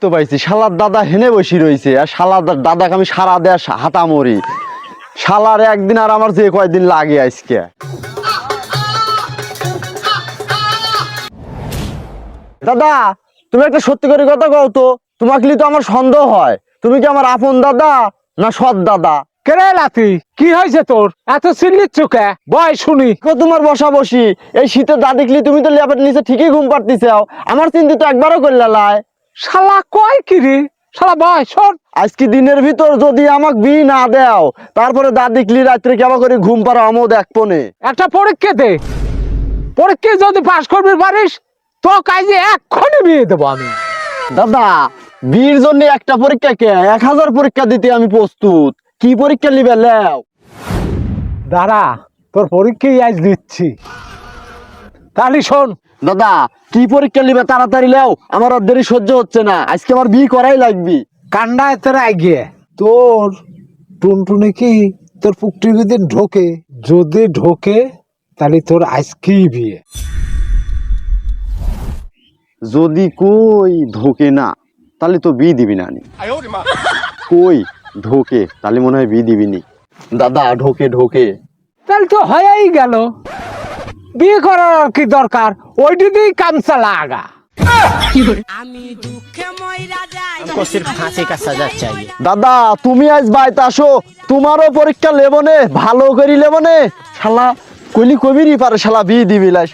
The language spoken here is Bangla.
তো পাইছি শালার দাদা হেনে বসি রয়েছে আর শালার দাদাকে আমি সারা দেয়া হাতা মরি শালার একদিন আর আমার যে কয়দিন লাগে আজকে দাদা তুমি একটা সত্যি করে কথা কও তো তোমাকে তো আমার সন্দেহ হয় তুমি কি আমার আপন দাদা না সৎ দাদা কেরে লাতি কি হয়েছে তোর এত চিল্লির চোখে বয় শুনি তোমার বসা বসি এই শীতে দা দেখলি তুমি তো লেপের নিচে ঠিকই ঘুম পাড়তিছাও আমার চিন্তিত একবারও করলে লাই শালা কয় কি রে শালা বয় শোন আজকে দিনের ভিতর যদি আমাক বি না দেও তারপরে দা দেখলি রাত্রে কেমন করে ঘুম পাড়া আমও দেখবো নে একটা পরীক্ষা দে পরীক্ষা যদি পাস করবি পারিস তো কাজে এক্ষুনি বিয়ে দেবো আমি দাদা বিয়ের জন্য একটা পরীক্ষা কে 1000 পরীক্ষা দিতে আমি প্রস্তুত কি পরীক্ষা নিবে লেও দাঁড়া তোর পরীক্ষাই আজ দিচ্ছি তাহলে শোন দাদা কি পরীক্ষা নিবে তাড়াতাড়ি লেও আমার আর দেরি সহ্য হচ্ছে না আজকে আমার বিয়ে করাই লাগবে কান্ডায় তোর এগিয়ে তোর টুনটুনি কি তোর পুকটির ভিতরে ঢোকে যদি ঢোকে তাহলে তোর আজকেই বিয়ে যদি কই ঢোকে না তাহলে তো বিয়ে দিবি না নি কই ঢোকে তাহলে মনে হয় বিয়ে দিবি নি দাদা ঢোকে ঢোকে তাহলে তো হয়েই গেল বিয়ে করার আর কি দরকার ওইটি দিয়েই কাম চালা আগা আমি দুঃখে ময়রা যাই हमको सिर्फ फांसी का सजा चाहिए। দাদা তুমি আজ বাইতে আসো তোমারও পরীক্ষা লেবনে ভালো করি লেবনে শালা কইলি কবিরই পারে শালা বিয়ে দিবি লাই